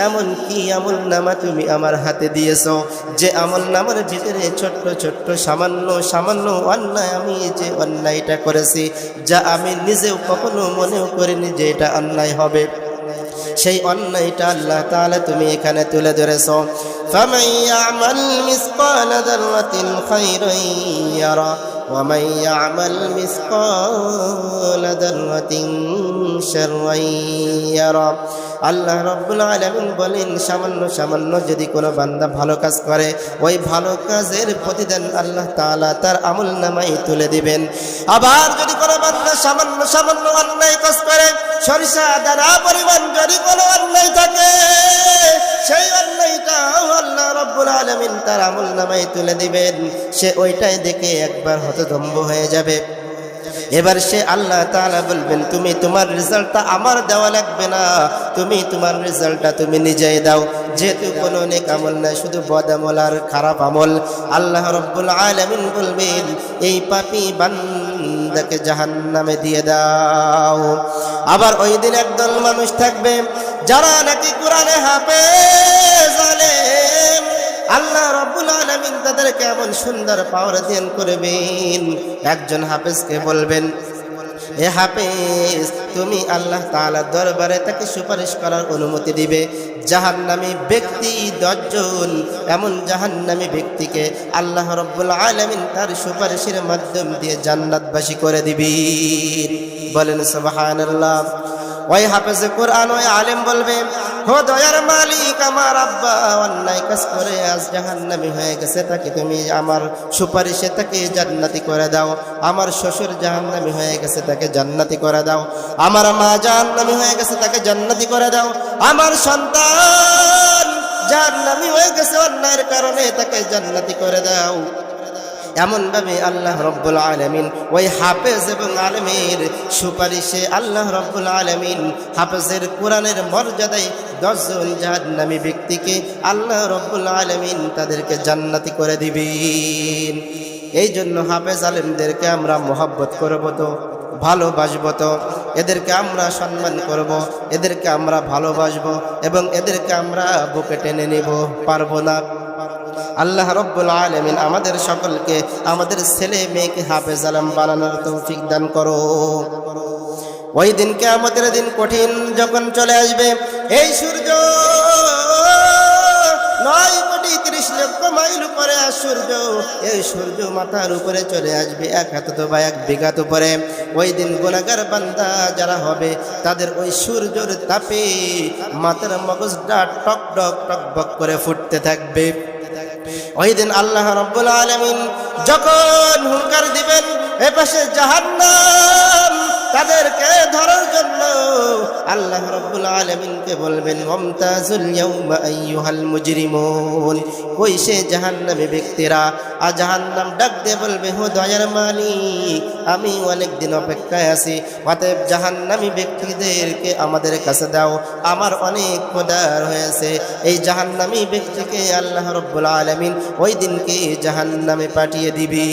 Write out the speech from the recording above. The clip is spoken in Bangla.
এমন কি আমল নামা তুমি আমার হাতে দিয়েছো যে আমল নামার ভিতরে ছোট্ট ছোট্ট সামান্য সামান্য অন্যায়, আমি যে অন্যায়টা করেছি যা আমি নিজেও কখনো মনেও করিনি যে এটা অন্যায় হবে, সেই অন্যায়টা আল্লাহ তাআলা তুমি এখানে তুলে ধরেছো। ফামান ইয়ামাল মিসকালা যাররাতিন খায়রান ইয়ারা ওয়া মান ইয়ামাল মিসকালা যাররাতিন শাররান ইয়ারা। আল্লাহ রাব্বুল আলামিন বলেন, সামান্য সামান্য যদি কোনো বান্দা ভালো কাজ করে, ওই ভালো কাজের প্রতিদান আল্লাহ তাআলা তার আমলনামায় তুলে দিবেন। আবার যদি কোনো বান্দা সামান্য সামান্য অন্যায় কাজ করে, সরিষা দানা পরিমাণ যদি কোনো অন্যায় থাকে, সেই অন্যায়টা আল্লাহ রাব্বুল আলামিন তার আমলনামায় তুলে দিবেন। সে ওইটাই দেখে একবার হতভম্ব হয়ে যাবে। এবার সে আল্লাহ তাআলা বলবেন, তুমি তোমার রেজাল্টটা আমার দেওয়া লাগবে না, তুমি তোমার রেজাল্টটা তুমি নিজেই দাও, যেহেতু কোনো নেক আমল না, শুধু বদ আমল আর খারাপ আমল। আল্লাহ রাব্বুল আলামিন বলবেন, এই পাপী বান্দাকে জাহান্নামে দিয়ে দাও। আবার ওই দিন একদল মানুষ থাকবে যারা নাকি কোরআনে হাফেজ আলেম, আল্লাহ রাব্বুল আলামিন তাদেরকে এমন সুন্দর পাওয়ার দান করবেন। একজন হাফেজকে বলবেন, এ হাফেজ, তুমি আল্লাহ তাআলার দরবারে তাকে সুপারিশ করার অনুমতি দিবে। জাহান্নামী ব্যক্তি 10 জন, এমন জাহান্নামী ব্যক্তিকে আল্লাহ রাব্বুল আলামিন তার সুপারিশের মাধ্যম দিয়ে জান্নাতবাসী করে দিবেন। বলেন সুবহানাল্লাহ। ওই হাফেজে কোরআন ওই আলেম বলবে, হো দয়ার মালিক, আমার আব্বা অন্যায় কাজ করে আজ জাহান্নামী হয়ে গেছে, তাকে তুমি আমার সুপারিশে তাকে জান্নাতি করে দাও। আমার শ্বশুর জাহান্নামী হয়ে গেছে, তাকে জান্নাতি করে দাও। আমার মা জাহান্নামী হয়ে গেছে, তাকে জান্নাতি করে দাও। আমার সন্তান জাহান্নামী হয়ে গেছে অন্যায়ের কারণে, তাকে জান্নাতি করে দাও। এমনভাবে আল্লাহ রাব্বুল আলামিন ওই হাফেজ এবং আলেমের সুপারিশে আল্লাহ রাব্বুল আলামিন হাফেজের কোরআনের মর্যাদায় 10 জন জাহান্নামী ব্যক্তিকে আল্লাহ রাব্বুল আলামিন তাদেরকে জান্নাতি করে দিবেন। এই জন্য হাফেজ আলেমদেরকে আমরা মহব্বত করব, তো ভালোবাসবো, তো এদেরকে আমরা সম্মান করব, এদেরকে আমরা ভালোবাসবো এবং এদেরকে আমরা বুকে টেনে নেব, পারবো না? আল্লাহ রাব্বুল আলামিন আমাদের সকলকে, আমাদের ছেলে মেয়েকে হাফেজ আলেম বানানোর তৌফিক দান করো। ওই দিন কিয়ামতের দিন কঠিন যখন চলে আসবে, এই সূর্য 9 কোটি 30 লক্ষ মাইল উপরে সূর্য, এই সূর্য মাথার উপরে চলে আসবে 1 হাত বা 1 বিঘা উপরে। ওই দিন গুনাহগার বান্দা যারা হবে, তাদের ওই সূর্যের তাপে মাথার মগজটা টক টক টকবক করে ফুটতে থাকবে। ওই দিন আল্লাহ রাব্বুল আলামিন যখন হুঙ্কার দিবেন, এপাশে জাহান্নাম তাদেরকে ধরার জন্য আল্লাহ রাব্বুল আলামিনকে বলবেন, ওয়ামতাজুল ইয়াউমা আইয়ুহাল মুজরিমুন। ওই সে জাহান্নামী ব্যক্তিরা, আর জাহান্নাম ডাক দিয়ে বলবে, হো দয়ার মালিক, আমি অনেক দিন অপেক্ষায় আছি, অতএব জাহান্নামী ব্যক্তিদেরকে আমাদের কাছে দাও, আমার অনেক ক্ষুধা হয়েছে। এই জাহান্নামী ব্যক্তিকে আল্লাহ রাব্বুল আলামিন ওই দিনকে জাহান্নামে পাঠিয়ে দিবে।